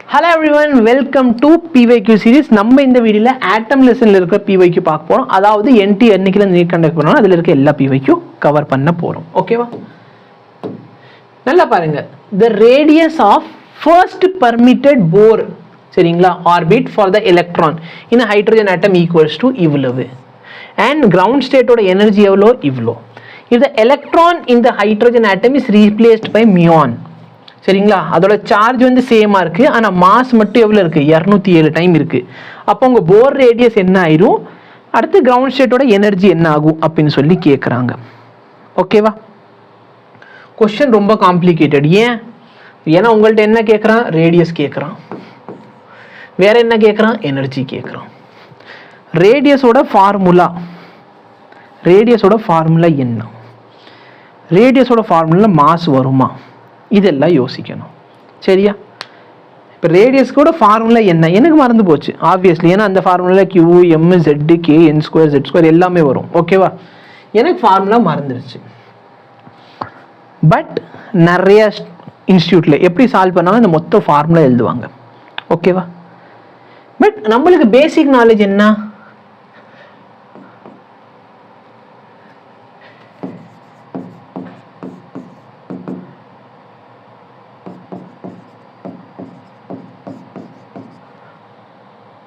Hello everyone, welcome to PYQ series. நம்ம இந்த வீடியோல atom lessonல இருக்க PYQ பார்க்க போறோம். அதாவது NT என்னைக்குல நீட் கண்டக்ட் பண்ணனும் அதுல இருக்க எல்லா PYQ கவர் பண்ண போறோம். ஓகேவா? நல்லா பாருங்க. The radius of first permitted Bohr சரிங்களா orbit for the electron in a hydrogen atom equals to இவ்வளவு. And ground state ஓட எனர்ஜி எவ்வளோ இவ்வளோ. If the electron in the hydrogen atom is replaced by muon சரிங்களா அதோட charge வந்து சேமா இருக்கு ஆனா மாஸ் மட்டும் எவ்வளவு இருக்கு 207 டைம் இருக்கு அப்போ உங்க போர் ரேடியஸ் என்ன ஆயிரும் அடுத்து கிரவுண்ட் ஸ்டேட்டோட எனர்ஜி என்ன ஆகும் அப்படின்னு சொல்லி கேக்குறாங்க ஓகேவா क्वेश्चन ரொம்ப காம்ப்ளிகேட்டட் ஏன்னா உங்கள்ட்ட என்ன கேக்குறான் ரேடியஸ் கேக்குறான் வேற என்ன கேக்குறான் எனர்ஜி கேக்குறான் ரேடியஸோட ஃபார்முலா என்ன ரேடியஸோட ஃபார்முலா மாஸ் வருமா இதெல்லாம் யோசிக்கணும் சரியா இப்போ ரேடியஸ் கூட ஃபார்முலா என்ன எனக்கு மறந்து போச்சு ஆப்வியஸ்லி ஏன்னா அந்த formula q m z k n square z square எல்லாமே வரும் ஓகேவா எனக்கு ஃபார்முலா மறந்துருச்சு பட் நிறைய இன்ஸ்டியூட்ல எப்படி சால்வ் பண்ணாலும் இந்த மொத்த ஃபார்முலா எழுதுவாங்க ஓகேவா பட் நம்மளுக்கு பேசிக் நாலேஜ் என்ன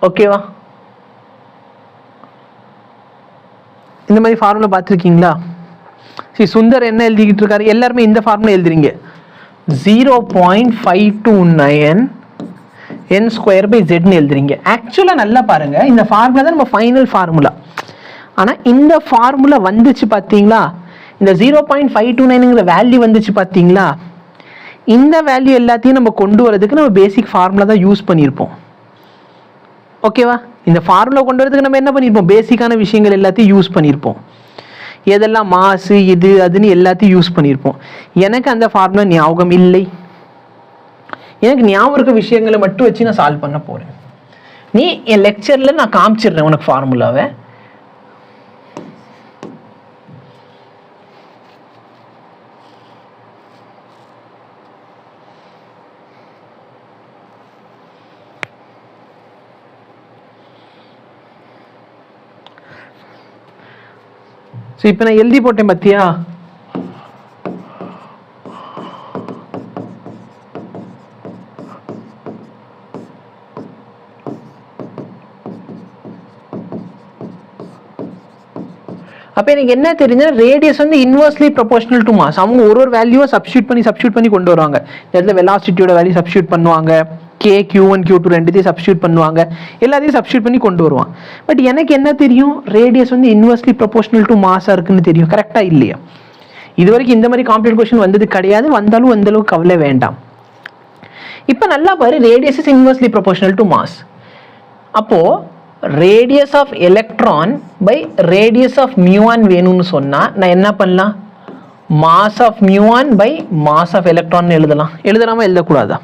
ஓகேவா இந்த மாதிரி ஃபார்முலா பார்த்துருக்கீங்களா சரி சுந்தர் என்ன எழுதிக்கிட்டு இருக்காரு எல்லாருமே இந்த ஃபார்முலா எழுதுறீங்க 0.529 n ஸ்கொயர் பை ஜெட்னு எழுதுறீங்க ஆக்சுவலாக நல்லா பாருங்க இந்த ஃபார்முலா தான் நம்ம ஃபைனல் ஃபார்முலா ஆனால் இந்த ஃபார்முலா வந்துச்சு பார்த்தீங்களா இந்த 0.529ங்கிற வேல்யூ வந்துச்சு பார்த்தீங்களா இந்த வேல்யூ எல்லாத்தையும் நம்ம கொண்டு வரதுக்கு நம்ம பேசிக் ஃபார்முலா தான் யூஸ் பண்ணியிருப்போம் ஓகேவா இந்த ஃபார்முலா கொண்டு வரதுக்கு நம்ம என்ன பண்ணியிருப்போம் பேசிக்கான விஷயங்கள் எல்லாத்தையும் யூஸ் பண்ணியிருப்போம் எதெல்லாம் மாசு இது அதுன்னு எல்லாத்தையும் யூஸ் பண்ணியிருப்போம் எனக்கு அந்த ஃபார்முலா ஞாபகம் இல்லை எனக்கு ஞாபகம் இருக்க விஷயங்களை மட்டும் வச்சு நான் சால்வ் பண்ண போறேன் நீ என் லெக்சர்ல நான் காமிச்சிடுறேன் உனக்கு ஃபார்முலாவை இப்போ நான் எழுதி போட்டேன் பத்தியா அப்போ எனக்கு என்ன தெரிஞ்சா ரேடியஸ் வந்து இன்வெர்ஸ்லி ப்ரொபோர்ஷனல் டு மாஸ் அவங்க ஒரு வேல்யூவை சப்ஸ்டியூட் பண்ணி கொண்டு வருவாங்க இந்த இடத்துல வெலாசிட்டியோட வேல்யூ சப்ஸ்டியூட் பண்ணுவாங்க கே q1 q2 ரெண்டுத்தையும் சப்ஸ்டியூட் பண்ணுவாங்க எல்லாத்தையும் சப்ஸ்டியூட் பண்ணி கொண்டு வருவான் பட் எனக்கு என்ன தெரியும் ரேடியஸ் வந்து இன்வெர்ஸ்லி ப்ரொபோர்ஷனல் டு மாஸா இருக்குன்னு தெரியும் கரெக்டா இல்லையா இது வரைக்கும் இந்த மாதிரி காம்ப்ளிகேட் क्वेश्चन வந்தது கிடையாது வந்தாலும் அந்த அளவுக்கு கவலை வேண்டாம் இப்போ நல்லா பாரு radius is inversely proportional to mass அப்போ radius of electron by radius of muon வேணும்னு சொன்னா நான் என்ன பண்ணலாம் mass of muon by mass of electron எழுதலாமா எழுதக்கூடாதா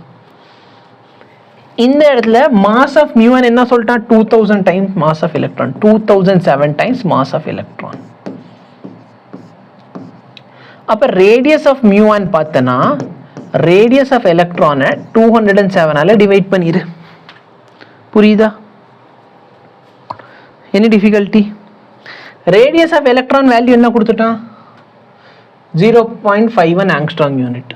இந்த இடத்துல மாஸ் ஆஃப் மியூஆன் என்ன சொல்லிட்டான் 2000 times mass of electron 2007 times mass of electron அப்ப ரேடியஸ் ஆஃப் மியூஆன் பார்த்தனா ரேடியஸ் ஆஃப் எலக்ட்ரானை 207 ஆல டிவைட் பண்ணிரு புரியுதா என்ன difficulty radius of electron value என்ன கொடுத்துட்டான் 0.51 angstrom unit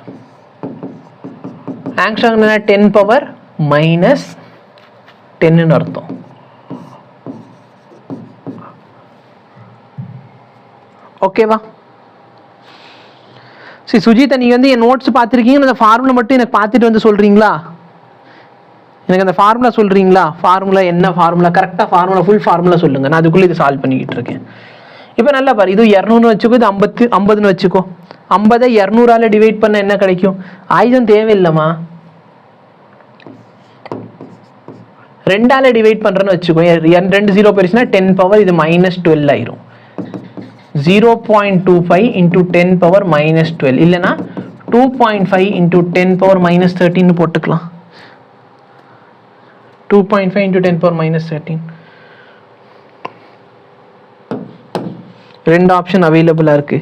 angstrom 10 power minus 10 அர்த்தம் ஓகேவா சரி சுஜிதா நீங்க வந்து என் நோட்ஸ் பார்த்துருக்கீங்க அந்த ஃபார்முலா மட்டும் எனக்கு பார்த்துட்டு வந்து சொல்றீங்களா எனக்கு அந்த ஃபார்முலா சொல்றீங்களா ஃபார்முலா என்ன ஃபார்முலா கரெக்டா ஃபார்முலா ஃபுல் ஃபார்முலா சொல்லுங்க நான் அதுக்குள்ள இது சால்வ் பண்ணிக்கிட்டு இருக்கேன் இப்போ நல்லா பாரு இது 200 வச்சுக்கோ இது 50 வச்சுக்கோ 50 200 ஆல டிவைட் பண்ண என்ன கிடைக்கும் ஆயுதம் தேவையில்லைமா 2 ஆல டிவைட் பண்றேன்னு வச்சுக்கோ 2 0 பெருசுனா 10 பவர் இது -12 ஆயிரும் 0.25 into 10 power -12 இல்லனா 2.5 into 10 power -13 னு போட்டுக்கலாம் 2.5 into 10 power -13 ரெண்டு ஆப்ஷன் அவைலபிளா இருக்கு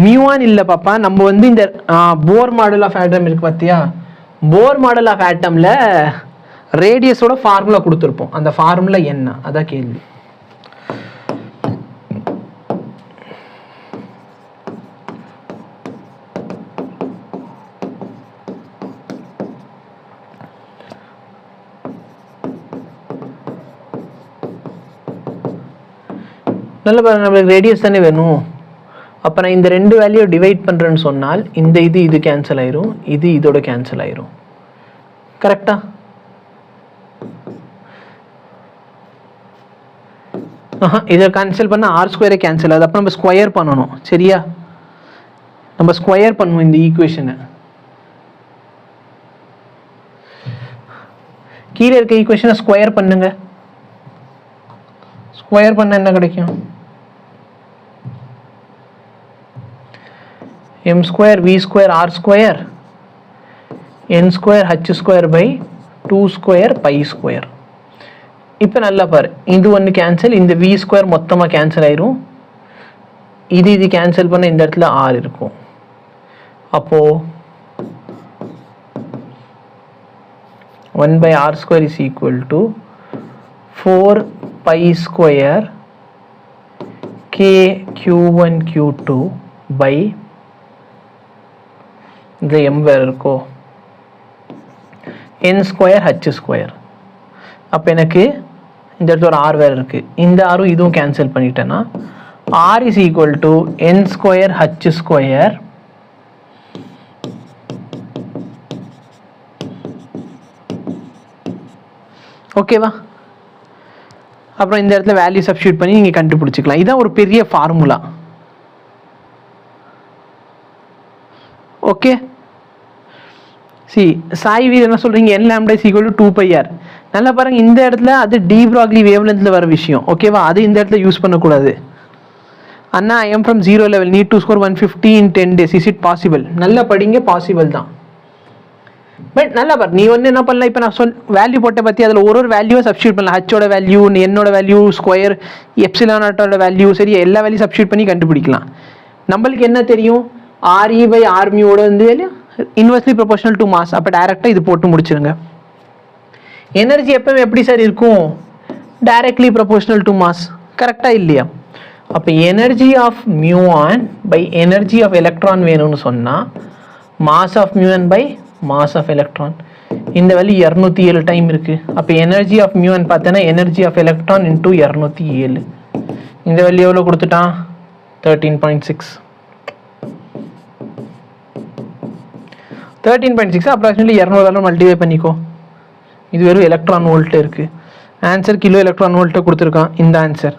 மியூஆன் இல்ல பாப்பா நம்ம வந்து இந்த போர் மாடல் ஆஃப் ஆட்டம் இருக்கு பாத்தியா போர் மாடல் ஆஃப் ஆட்டம்ல ரேடியஸோட ஃபார்முலா கொடுத்துருப்போம். அந்த ஃபார்முலா என்ன? அதான் கேள்வி. நல்ல பாருங்க, நம்மளுக்கு ரேடியஸ் தானே வேணும். அப்போ நான் இந்த ரெண்டு வேல்யூ டிவைட் பண்ணுறேன்னு சொன்னால் இந்த இது கேன்சல் ஆயிரும், இது இதோட கேன்சல் ஆயிரும். கரெக்டா? இதை கேன்சல் பண்ண r² கேன்சல் ஆகுது. அப்போ நம்ம ஸ்கொயர் பண்ணணும். சரியா? நம்ம ஸ்கொயர் பண்ணுவோம் இந்த ஈக்குவேஷனை. கீழே இருக்க ஈக்குவேஷனை ஸ்கொயர் பண்ணுங்க. ஸ்கொயர் பண்ண என்ன கிடைக்கும்? m square v square r square n square h square by 2 square pi square. இப்போ நல்லா பாரு, இது ஒன்று கேன்சல், இந்த v square மொத்தமாக கேன்சல் ஆயிரும், இது கேன்சல் பண்ண இந்த இடத்துல r இருக்கும். அப்போ 1 by r square is equal to 4 pi square k q1 q2 by இந்த m வேறு இருக்கோ n square h square. அப்போ எனக்கு இந்த இடத்துல ஒரு r வேறு இருக்கு, இந்த r இதுவும் கேன்சல் பண்ணிட்டேன்னா r is equal to n square h square ஓகேவா? அப்புறம் இந்த இடத்துல வேல்யூ சப்ஸ்டிட்யூட் பண்ணி நீங்கள் கண்டுபிடிச்சிக்கலாம். இதுதான் ஒரு பெரிய ஃபார்முலா. ஓகே, சாய் வீர் என்ன சொல்றீங்க? n lambda is equal to 2 pi r. நல்லா பாருங்க, இந்த இடத்துல அது டி ப்ராக்லி வேவ்லென்த்ல வர விஷயம். ஓகேவா? அது இந்த இடத்துல யூஸ் பண்ணக்கூடாது. அண்ணா I am from 0 level, need to score 150 in 10 days, is it possible? நல்லா படிங்க, பாசிபிள் தான். பட் நல்லா பாரு, நீ வந்து என்ன பண்ணலாம், இப்போ நான் வேல்யூ போட்ட பற்றி அதில் ஒரு வேல்யூவை சப்ஸ்டியூட் பண்ணலாம். ஹச்சோட வேல்யூ, என்னோட வேல்யூ, ஸ்கொயர், எப்சிலான் நாட்டோட வேல்யூ, சரி, எல்லா வேல்யூ சப்ஸ்டியூட் பண்ணி கண்டுபிடிக்கலாம். நம்மளுக்கு என்ன தெரியும்? RE by R மியோட வந்து இன்வெர்ஸ்லி ப்ரொபோர்ஷனல் டு மாஸ். அப்போ டைரெக்டாக இது போட்டு முடிச்சிருங்க. எனர்ஜி எப்பவுமே எப்படி சார் இருக்கும்? Directly proportional to mass. கரெக்டாக இல்லையா? அப்போ energy of muon by energy of electron வேணும்னு சொன்னால் mass of muon by mass of electron. இந்த வேல்யூ 207 டைம் இருக்குது. அப்போ எனர்ஜி ஆஃப் மியூஆன் பார்த்தோன்னா எனர்ஜி ஆஃப் எலக்ட்ரான் இன்டூ 207. இந்த வேல்யூ எவ்வளோ கொடுத்துட்டான்? 13.6. 13.6 அப்ராக்சிமேட்லி 200 மல்டிப்ளை பண்ணிக்கோ. இது வெறும் எலக்ட்ரான் வோல்ட் இருக்குது. ஆன்சர் கிலோ எலக்ட்ரான் வோல்ட்டை கொடுத்துருக்கான் இந்த ஆன்சர்.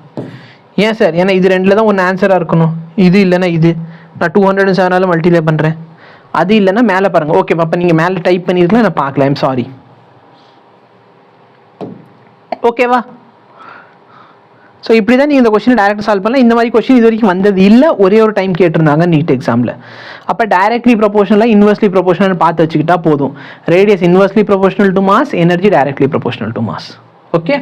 ஏன் சார்? ஏன்னா இது ரெண்டில் தான் ஒன்று ஆன்சராக இருக்கணும். இது இல்லைன்னா இது. நான் 207 மல்டிப்ளை பண்ணுறேன். அது இல்லைன்னா மேலே பாருங்கள். ஓகே, அப்போ நீங்கள் மேலே டைப் பண்ணியிருக்கலாம், நான் பார்க்கல, ஐம் சாரி. ஓகேவா? ஸோ இப்படி தான் நீங்கள் இந்த கொஸ்டின் டைரக்ட் சால்வ் பண்ணலாம். இந்த மாதிரி கொஸ்டின் இது வரைக்கும் வந்தது இல்லை, ஒரே ஒரு டைம் கேட்டிருந்தாங்க நீட் எக்ஸாமில். அப்போ டைரக்ட்லி ப்ரொபோஷனலாக இன்வெர்ஸ்லி ப்ரொபோஷனல் பார்த்து வச்சுக்கிட்டா போதும். Radius inversely proportional to mass, energy directly proportional to mass. Okay,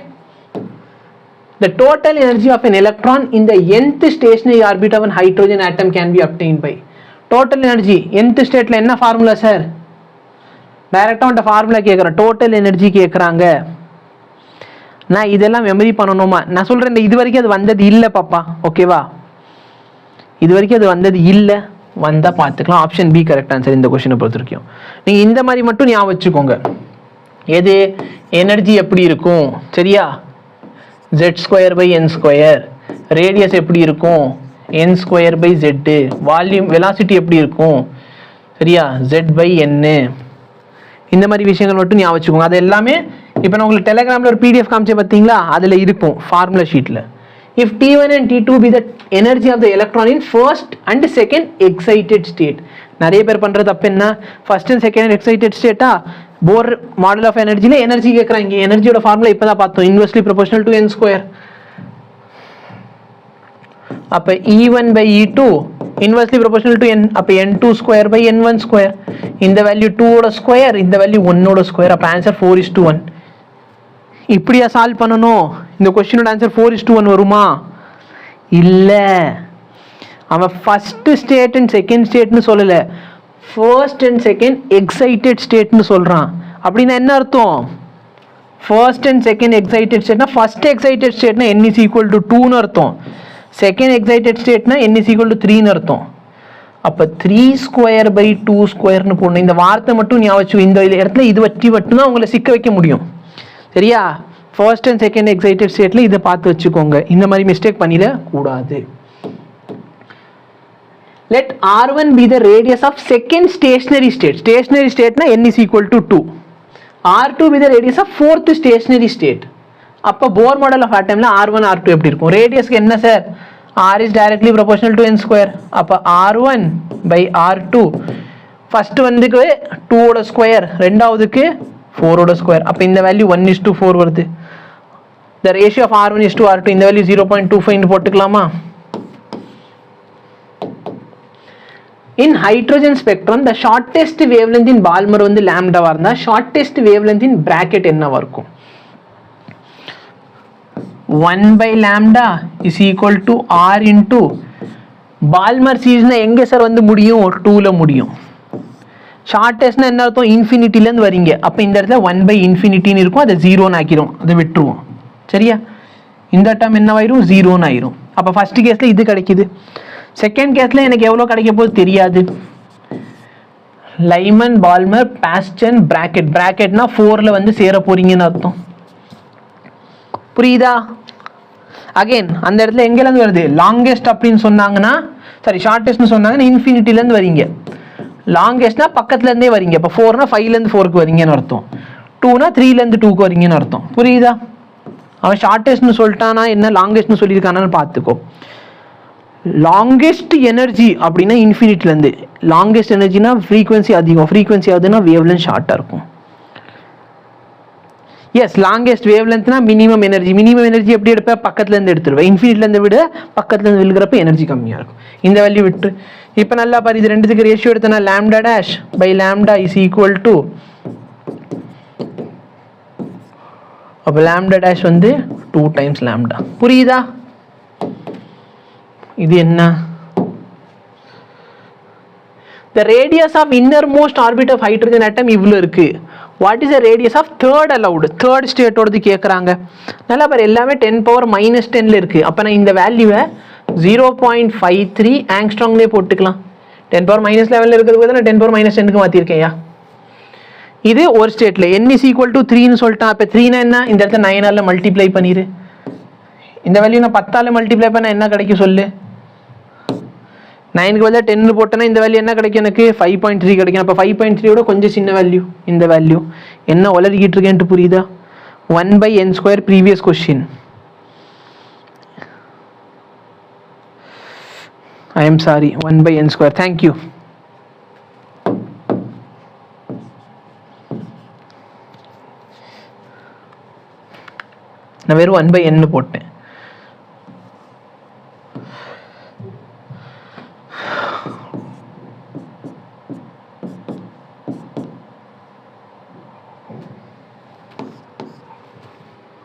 the total energy of an electron in the nth stationary orbit of an hydrogen atom can be obtained by. total energy nth stateல என்ன formula sir? டைரக்டா அந்த formula கேக்குறேன். Total energy கேக்குறாங்க. நான் இதெல்லாம் memory பண்ணணுமா? நான் சொல்றேன், இது வரைக்கும் அது வந்தது இல்லை பாப்பா. ஓகேவா? இது வரைக்கும் அது வந்தது இல்லை, வந்தா பார்த்துக்கலாம். ஆப்ஷன் பி கரெக்ட் ஆன்சர் இந்த கொஸ்டினை பொறுத்த வரைக்கும். நீங்க இந்த மாதிரி மட்டும் ஞாபகம் வச்சுக்கோங்க. எது எனர்ஜி எப்படி இருக்கும்? சரியா? z² by n square. Radius எப்படி இருக்கும்? n² by z. Volume velocity எப்படி இருக்கும்? சரியா? z by n. இந்த மாதிரி விஷயங்கள் மட்டும் ஞாபகம் வச்சுக்கோங்க. அது எல்லாமே இப்போ நான் உங்களுக்கு டெலிகிராமில் ஒரு PDF காமிச்சேன் பார்த்தீங்களா, அதில் இருக்கும் ஃபார்முலா ஷீட்டில். If T1 and T2 be the energy of the electron in first and second excited state. நிறைய பேர் பண்ணுறது தப்பு என்ன? ஃபர்ஸ்ட் அண்ட் செகண்ட் எக்ஸைட்டட் ஸ்டேட்டா? போர் மாடல் ஆஃப் எனர்ஜியில் எனர்ஜி கேட்குறாங்க. எனர்ஜியோட ஃபார்முலா இப்போ தான் பார்த்தோம், இன்வெர்ஸ்லி ப்ரொபோர்ஷனல் டு n². அப்போ E1 by E2 inversely proportional to n. அப்போ n2² by n1². இந்த வேல்யூ 2ஓட ஸ்கொயர், இந்த வேல்யூ 1ஓட ஸ்கொயர். அப்போ ஆன்சர் 4:1. இப்படியா சால்வ் பண்ணணும்? இந்த கொஸ்டினோட ஆன்சர் 4:1 வருமா? இல்லை, அவன் ஃபர்ஸ்ட் ஸ்டேட் அண்ட் செகண்ட் ஸ்டேட்னு சொல்லலை, ஃபர்ஸ்ட் அண்ட் செகண்ட் எக்ஸைட்டட் ஸ்டேட்னு சொல்கிறான். அப்படின்னா என்ன அர்த்தம்? ஃபர்ஸ்ட் அண்ட் செகண்ட் எக்ஸைட்டட் ஸ்டேட்னா ஃபர்ஸ்ட் எக்ஸைட்டட் ஸ்டேட்னா n is equal to 2ன்னு அர்த்தம். செகண்ட் எக்ஸைட்டட் ஸ்டேட்னா n is equal to 3ன்னு அர்த்தம். அப்போ 3 ஸ்கொயர் பை 2 ஸ்கொயர்னு போடணும். இந்த வார்த்தை மட்டும் ஞாபகம், இந்த இடத்துல இது வச்சு மட்டும்தான் உங்களை சிக்க வைக்க முடியும். சரியா? ஃபர்ஸ்ட் அண்ட் செகண்ட் எக்ஸைட்டட் ஸ்டேட்டில் இதை பார்த்து வச்சுக்கோங்க, இந்த மாதிரி மிஸ்டேக் பண்ணிட கூடாது. Let R1 be the radius of second stationary state. Stationary state na n is equal to 2. R2 be the radius of fourth stationary state. அப்போ Bohr model of atom ல R1 R2 எப்படி இருக்கும்? ரேடியஸ்க்கு என்ன sir? R is directly proportional to n square. அப்போ R1 by R2 first வந்துக்கு 2 ஓட square, ரெண்டாவதுக்கு 4 ஓட square. அப்போ இந்த வேல்யூ 1:4 வருது. The ratio of R1 is to R2, இந்த வேல்யூ 0.25 போட்டுக்கலாமா? In hydrogen spectrum, the shortest wavelength in Balmer வந்து lambda இருந்தா shortest wavelength in bracket என்னவா இருக்கும்? 1 by lambda is equal to R into Balmer series எங்க sir வந்து முடியும்? 2ல முடியும். ஷார்ட்டஸ்ட்னா என்ன அர்த்தம்? இன்ஃபினிட்டிலேருந்து வரீங்க. அப்போ இந்த இடத்துல 1 by infinity இருக்கும், அதை 0ன்னு ஆக்கிரும், அதை விட்டுருவோம். சரியா? இந்த டேர்ம் என்னவாயிரும்? 0ன்னு ஆயிரும். அப்போ ஃபர்ஸ்ட் கேஸில் இது கிடைக்குது. செகண்ட் கேஸில் எனக்கு எவ்வளோ கிடைக்க போது தெரியாது. லைமன் பால்மர் பாஸ்டன் பிராக்கெட், பிராக்கெட்னா 4ல் வந்து சேர போறீங்கன்னு அர்த்தம். புரியுதா? அகைன் அந்த இடத்துல எங்கேருந்து வருது? லாங்கெஸ்ட் அப்படின்னு சொன்னாங்கன்னா, சாரி ஷார்ட்டஸ்ட்னு சொன்னாங்கன்னா இன்ஃபினிட்டிலேருந்து வரீங்க. லாங்கெஸ்ட்னா பக்கத்துலேருந்தே வரீங்க. இப்போ 4னா 5லேருந்து 4க்கு வரீங்கன்னு அர்த்தம். 2னா 3லேருந்து 2க்கு வரீங்கன்னு அர்த்தம். புரியுதா? அவன் ஷார்ட்டஸ்ட்னு சொல்லிட்டானா என்ன லாங்கெஸ்ட்னு சொல்லியிருக்கானான்னு பார்த்துக்கோ. லாங்கெஸ்ட் எனர்ஜி அப்படின்னா இன்ஃபினிட்டிலேருந்து, லாங்கெஸ்ட் எனர்ஜினா ஃப்ரீக்வன்சி அதிகம், ஃப்ரீக்வன்சி ஆகுதுன்னா வேவ்லென்த் ஷார்ட்டாக இருக்கும். எஸ், லாங்கெஸ்ட் வேவ்லென்த்னா மினிமம் எனர்ஜி. மினிமம் எனர்ஜி எப்படி எடுப்பேன்? பக்கத்துலேருந்து எடுத்துருவேன். இன்ஃபினிட்லேருந்து விட பக்கத்துலேருந்து விழுகிறப்ப எனர்ஜி கம்மியாக இருக்கும். இந்த வேல்யூ விட்டு இப்போ நல்லா பாரு, இது ரெண்டுத்துக்கு ரேஷியோ எடுத்தனா lambda dash by lambda is equal to, அப்போ லாம்டா டேஷ் வந்து 2 times லாம்டா. புரியுதா? இது என்ன? The radius of innermost orbit of hydrogen atom இவ்வளோ இருக்கு. What is the radius of third allowed? Third state ஓடது கேட்குறாங்க. நல்லா பாரு, எல்லாமே 10⁻⁻10ல இருக்கு. அப்போ நான் இந்த வேல்யூவை 0.53 ஆங்ஸ்ட்ராங்லேயே போட்டுக்கலாம். 10⁻11 இருக்கிறது போது நான் 10⁻10க்கு மாற்றிருக்கேன்யா. இது ஒரு ஸ்டேட்ல n is equal to 3ன்னு சொல்லிட்டான். அப்போ 3னா என்ன? இந்த இடத்துல 9ஆல் மல்டிப்ளை பண்ணிடு. இந்த வேல்யூ நான் 10ஆல் மல்டிப்ளை பண்ண என்ன கிடைக்கும் சொல்லு? 9க்கு பதிலாக 10 போட்டேன்னா இந்த வேல்யூ என்ன கிடைக்கும்? எனக்கு 5.3 கிடைக்கும். அப்போ 5.3யோட கொஞ்சம் சின்ன வேல்யூ இந்த வேல்யூ. என்ன உலகிட்டு இருக்கேன்ட்டு புரியுதா? 1/n² previous question. I am sorry, 1/n². Thank you. நான் வெறும் 1/n போட்டேன்.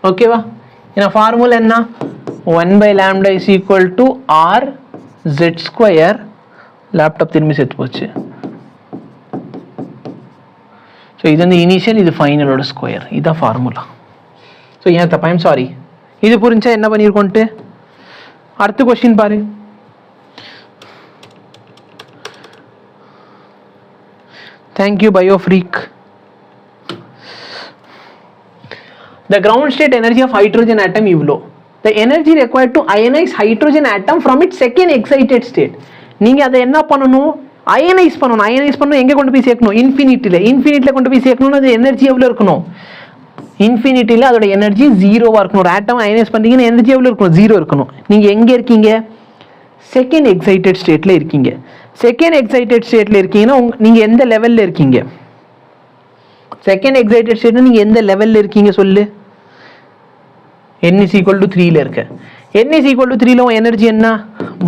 ஓகேவா? ஏன்னா ஃபார்முலா என்ன? 1/λ is equal to r z². Laptop திரும்பி செத்து போச்சு. ஸோ இது வந்து இனிஷியல், இது ஃபைனலோட ஸ்கொயர். இதுதான் ஃபார்முலா. ஸோ ஏன் தப்பா? I'm sorry. இது புரிஞ்சா என்ன பண்ணியிருக்கோன்ட்டு அடுத்த கொஸ்டின் பாரு. Thank you பயோஃப்ரீக். The ground state energy of hydrogen atom இவ்வளோ. The energy required to ionize hydrogen atom from its second excited state. நீங்கள் அதை என்ன பண்ணணும்? அயனைஸ் பண்ணணும். அயனைஸ் பண்ணணும் எங்கே கொண்டு போய் சேர்க்கணும்? இன்ஃபினிட்டியில் கொண்டு போய் சேர்க்கணும்னு அது எனர்ஜி எவ்வளோ இருக்கணும்? இன்ஃபினிட்டியில் அதோட எனர்ஜி 0வாக இருக்கணும். ஒரு ஆட்டம் அயனைஸ் பண்ணுறீங்கன்னா எனர்ஜி எவ்வளோ இருக்கணும்? 0 இருக்கணும். நீங்கள் எங்கே இருக்கீங்க? செகண்ட் எக்ஸைட்டட் ஸ்டேட்டில் இருக்கீங்க. செகண்ட் எக்ஸைட்டட் ஸ்டேட்டில் இருக்கீங்கன்னா நீங்கள் எந்த லெவலில் இருக்கீங்க? செகண்ட் எக்ஸைட்டட் ஸ்டேட்ல நீங்கள் எந்த லெவலில் இருக்கீங்க சொல்லு? n is equal to 3ல இருக்க. n is equal to 3ல எனர்ஜி என்ன?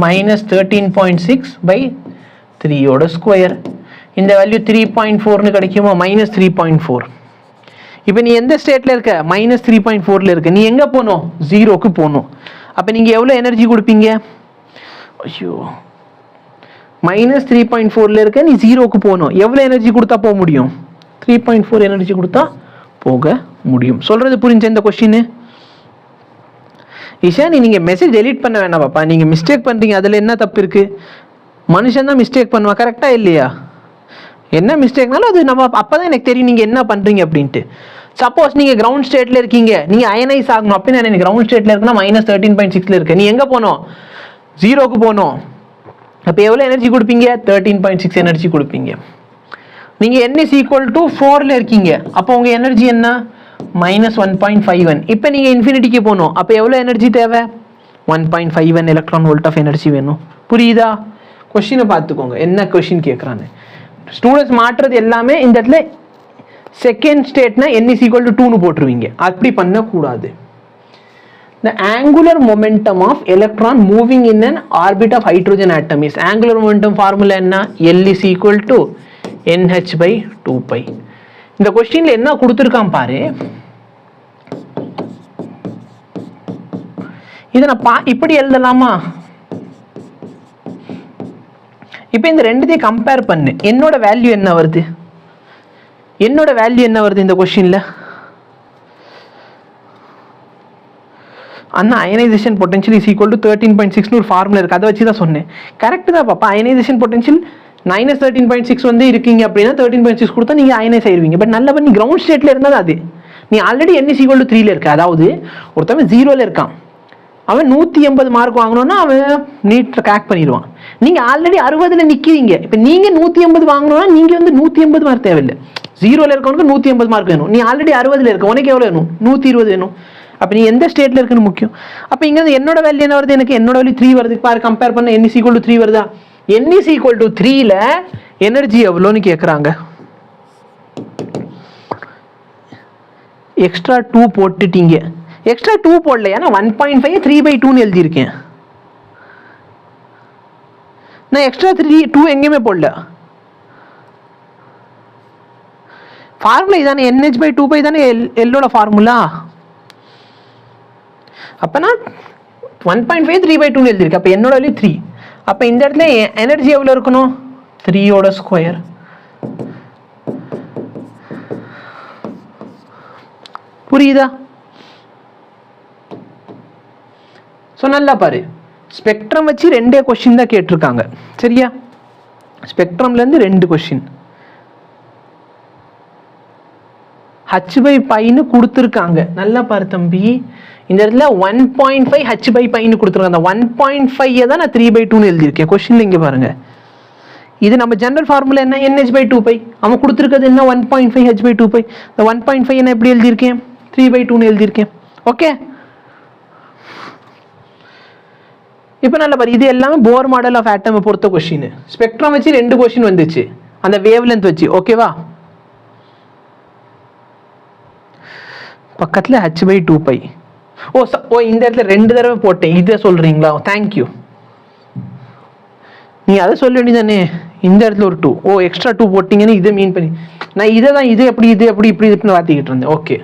-13.6/3 ஓட ஸ்கொயர். இந்த வேல்யூ 3.4ன்னு கிடைக்குமா? -3.4. இப்போ நீ எந்த ஸ்டேட்ல இருக்க? -3.4ல இருக்க. நீ எங்கே போகணும்? 0க்கு போகணும். அப்போ நீங்கள் எவ்வளோ எனர்ஜி கொடுப்பீங்க? ஐயோ, -3.4ல இருக்க, நீ 0க்கு போகணும். எவ்வளோ எனர்ஜி கொடுத்தா போக முடியும்? 3.4 எனர்ஜி கொடுத்தா போக முடியும். சொல்றது புரிஞ்ச இந்த கொஸ்டின்? ஈஷா நீங்க மெசேஜ் டெலீட் பண்ண வேணாம் பாப்பா. நீங்க மிஸ்டேக் பண்றீங்க, அதுல என்ன தப்பு இருக்கு? மனுஷன் தான் மிஸ்டேக் பண்ணுவான், கரெக்டா இல்லையா? என்ன மிஸ்டேக்னாலும் அது நம்ம அப்பதான் எனக்கு தெரியும் நீங்க என்ன பண்றீங்க அப்படின்ட்டு. சப்போஸ் நீங்க கிரவுண்ட் ஸ்டேட்ல இருக்கீங்க, நீங்க அயனைஸ் ஆகணும் அப்படின்னு எனக்கு கிரவுண்ட் ஸ்டேட்ல இருக்குன்னா -13.6ல இருக்கு, நீ எங்க போனோம்? 0க்கு போனோம். அப்போ எவ்வளோ எனர்ஜி கொடுப்பீங்க? 13.6 எனர்ஜி கொடுப்பீங்க. நீங்க n is equal to 4ல இருக்கீங்க, அப்போ உங்க எனர்ஜி என்ன? -1.51. இப்போ நீங்க இன்ஃபினிட்டிக்கு போகணும், அப்போ எவ்வளோ எனர்ஜி தேவை? 1.51 எலக்ட்ரான் வோல்ட் ஆஃப் எனர்ஜி வேணும். புரியுதா? கொஸ்டினை பார்த்துக்கோங்க என்ன கொஸ்டின் கேட்குறான்னு. ஸ்டூடெண்ட்ஸ் மாற்றுறது எல்லாமே இந்த இடத்துல செகண்ட் ஸ்டேட்னா n is equal to 2ன்னு போட்டுருவீங்க. அப்படி பண்ணக்கூடாது. The angular momentum of electron moving in an orbit of hydrogen atom is angular momentum formula என்ன? L is equal to nh by 2pi. இந்த கொஸ்டின்ல என்ன கொடுத்துருக்கான் பாரு. இதை நான் இப்படி எழுதலாமா? இப்போ இந்த ரெண்டுத்தையும் கம்பேர் பண்ணு. என்னோட வேல்யூ என்ன வருது? என்னோட வேல்யூ என்ன வருது இந்த கொஸ்டின்ல? அண்ணா ionisation potential is equal to 13.6 ஒரு ஃபார்முலா இருக்கு, அதை வச்சு தான் சொன்னேன். கரெக்ட் தான் பாப்பா. அயனைசேஷன் பொட்டன்ஷியல் -13.6 வந்து இருக்கீங்க அப்படின்னா 13.6 கொடுத்தா நீங்க அயனைஸ் ஆயிருவீங்க. பட் நல்ல பண்ணி கிரவுண்ட் ஸ்டேட்ல இருந்தால் அது நீ already n is equal to 3ல இருக்க. அதாவது ஒருத்தவன் 0ல இருக்கான், அவன் 180 மார்க் வாங்கணும்னா அவன் நீட் கிராக் பண்ணிடுவான். நீங்க ஆல்ரெடி 60ல நிக்கிறீங்க. இப்போ நீங்க 180 வாங்கணும்னா நீங்க வந்து 180 மார்க் தேவையில்லை. 0ல இருக்கவனுக்கு 180 மார்க் வேணும். நீ ஆல்ரெடி 60ல இருக்க, உனக்கு எவ்வளோ வேணும்? 120 வேணும். அப்போ நீ எந்த ஸ்டேட்ல இருக்குன்னு முக்கியம். அப்போ இங்க என்னோட வேல்யூ என்ன வருது? எனக்கு என்னோட வேல்யூ 3 வருது பாரு. கம்பேர் பண்ண n is equal to 3 வருதா? n is equal to 3ல எனர்ஜி எவ்வளோன்னு கேட்குறாங்க. எக்ஸ்ட்ரா 2 போட்டுட்டீங்க. எக்ஸ்ட்ரா 2 போடல, ஏன்னா 1.5 3/2ன்னு எழுதியிருக்கேன். நான் எக்ஸ்ட்ரா 2 எங்கேயுமே போடல. ஃபார்முலா இதானே, nh/2π தானே எல்லோட ஃபார்முலா. அப்போ நான் 1.5 3/2ன்னு எழுதியிருக்கேன். அப்போ என்னோட வேல்யூ 3. அப்போ இந்த இடத்துல எனர்ஜி எவ்வளோ இருக்கணும்? 3யோட ஸ்கொயர். புரியுதா? ஸோ நல்லா பாரு, ஸ்பெக்ட்ரம் வச்சு 2 கொஸ்டின் தான் கேட்டிருக்காங்க. சரியா? ஸ்பெக்ட்ரம்லேருந்து 2 கொஸ்டின். h/πன்னு கொடுத்துருக்காங்க. நல்லா பாரு தம்பி, இந்த இடத்துல 1.5 h/πன்னு கொடுத்துருக்காங்க. அந்த 1.5 தான் நான் 3/2ன்னு எழுதியிருக்கேன். கொஸ்டின்ல இங்கே பாருங்க. இது நம்ம ஜெனரல் ஃபார்முலா என்ன? nh/2π. அவன் கொடுத்துருக்கிறது என்ன? 1.5 h/2π. இந்த 1.5 என்ன எப்படி எழுதியிருக்கேன்? 3/2ன்னு எழுதியிருக்கேன். ஓகே, இப்போ நல்ல பாரு, இது எல்லாமே போர் மாடல் ஆஃப் ஆட்டம் பொறுத்த கொஸ்டின். ஸ்பெக்ட்ரம் வச்சு 2 கொஸ்டின் வந்துச்சு, அந்த வேவ் லென்த் வச்சு. ஓகேவா? பக்கத்தில் h/2π. ஓ இந்த இடத்துல 2 தடவை போட்டேன், இதை சொல்றீங்களா? தேங்க்யூ. நீ அதை சொல்ல வேண்டியதானே. இந்த இடத்துல ஒரு 2, எக்ஸ்ட்ரா 2 போட்டீங்கன்னு இதை மீன் பண்ணி நான் இதை தான் இது எப்படி இப்படின்னு வாத்திக்கிட்டு இருந்தேன். ஓகே,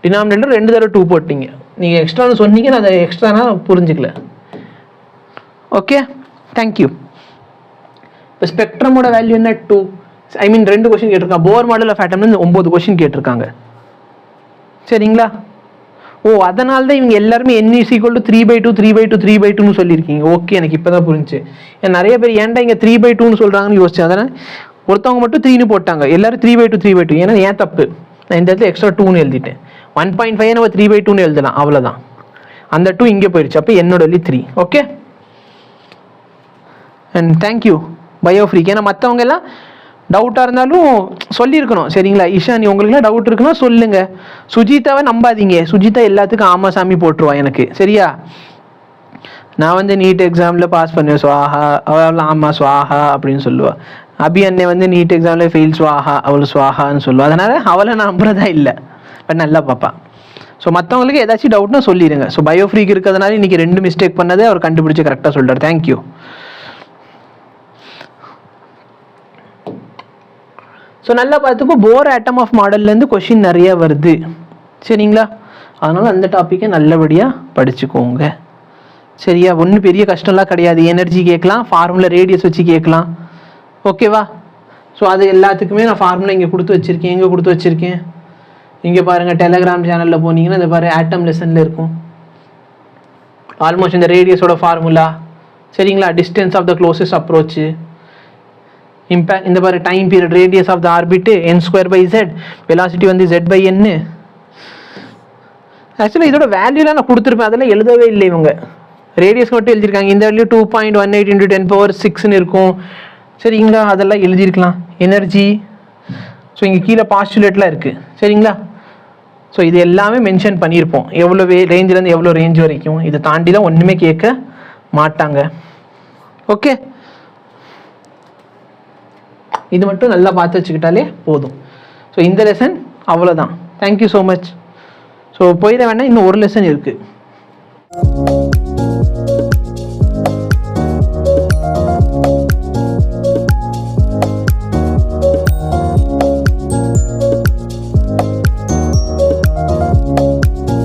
டினாமினேட்டர் 2 தடவை 2 போட்டீங்க. நீங்கள் எக்ஸ்ட்ரான்னு சொன்னீங்க, நான் அதை எக்ஸ்ட்ரானா புரிஞ்சுக்கல. Okay, thank you. இப்போ ஸ்பெக்ட்ரமோட வேல்யூ என்ன? 2. ஐ மீன் 2 கொஸ்டின் கேட்டிருக்காங்க. போர் மாடல் ஆஃப் ஆட்டம்ல 9 கொஸ்டின் கேட்டிருக்காங்க. சரிங்களா? அதனால தான் இவங்க எல்லாருமே n is equal to 3/2 3/2 சொல்லியிருக்கீங்க. ஓகே, எனக்கு இப்போ தான் புரிஞ்சு. நிறைய பேர் ஏன்டா இங்கே 3/2ன்னு சொல்கிறாங்கன்னு யோசிச்சு, அதனால் ஒருத்தவங்க மட்டும் 3ன்னு போட்டாங்க. எல்லாரும் 3/2 ஏன்னா ஏன் தப்பு? நான் இந்த இடத்துல எக்ஸ்ட்ரா 2ன்னு எழுதிட்டேன். 1.5 நம்ம 3/2ன்னு எழுதலாம், அவ்வளோதான். அந்த 2 இங்கே போயிடுச்சு. அப்போ என்னோட value 3. Okay, and thank you biofreak. ஏன்னா மற்றவங்க எல்லாம் டவுட்டாக இருந்தாலும் சொல்லியிருக்கணும். சரிங்களா? ஈஷா, நீ உங்களுக்குலாம் டவுட் இருக்குன்னா சொல்லுங்கள். சுஜிதாவை நம்பாதீங்க. சுஜிதா எல்லாத்துக்கும் ஆமா சாமி போட்டுருவா எனக்கு. சரியா? நான் வந்து நீட் எக்ஸாமில் பாஸ் பண்ணுவேன் சுவாஹா, அவள் ஆமா சுவாஹா அப்படின்னு சொல்லுவாள். அபி அண்ணே வந்து நீட் எக்ஸாமில் ஃபெயில் சுவாஹா, அவள் சுவாஹான்னு சொல்லுவாள். அதனால் அவளை நான் நம்புறதா இல்லை. பட் நல்லா பாப்பா. ஸோ மற்றவங்களுக்கு ஏதாச்சும் டவுட்னா சொல்லிடுங்க. ஸோ பயோஃப்ரீக் இருக்கிறதுனால இன்றைக்கி 2 மிஸ்டேக் பண்ணதை அவர் கண்டுபிடிச்சி கரெக்டாக சொல்கிறார். தேங்க்யூ. ஸோ நல்லா பார்த்துக்கோ, போர் ஆட்டம் ஆஃப் மாடல்லேருந்து கொஷின் நிறைய வருது. சரிங்களா? அதனால் அந்த டாப்பிக்கை நல்லபடியாக படிச்சுக்கோங்க. சரியா? ஒன்றும் பெரிய கஷ்டம்லாம் கிடையாது. எனர்ஜி கேட்கலாம், ஃபார்முலா ரேடியஸ் வச்சு கேட்கலாம். ஓகேவா? ஸோ அது எல்லாத்துக்குமே நான் ஃபார்முலா இங்கே கொடுத்து வச்சுருக்கேன். எங்கே கொடுத்து வச்சுருக்கேன்? இங்கே பாருங்கள், டெலகிராம் சேனலில் போனீங்கன்னா இந்த பாரு ஆட்டம் லெசனில் இருக்கும். ஆல்மோஸ்ட் இந்த ரேடியஸோட ஃபார்முலா, சரிங்களா? Distance of the closest approach, impact, இந்த பாரு time period, radius of the orbit n²/z, velocity வந்து z/n. ஆக்சுவலாக இதோட வேல்யூலாம் நான் கொடுத்துருப்பேன், அதெல்லாம் எழுதவே இல்லை இவங்க. ரேடியஸ் மட்டும் எழுதியிருக்காங்க. இந்த வேல்யூ 2.18 × 10⁶ இருக்கும். சரிங்களா? அதெல்லாம் எழுதியிருக்கலாம். எனர்ஜி, ஸோ இங்கே கீழே பாஸ்டுலேட்லாம் இருக்குது. சரிங்களா? ஸோ இது எல்லாமே மென்ஷன் பண்ணியிருப்போம், எவ்வளோ ரேஞ்சிலேருந்து எவ்வளோ ரேஞ்ச் வரைக்கும். இதை தாண்டிலாம் ஒன்றுமே கேட்க மாட்டாங்க. ஓகே, இது மட்டும் நல்லா பார்த்து வச்சுக்கிட்டாலே போதும். ஸோ இந்த லெசன் அவ்வளோதான். Thank you so much. ஸோ போயிட வேண்டாம், இன்னும் ஒரு லெசன் இருக்குது.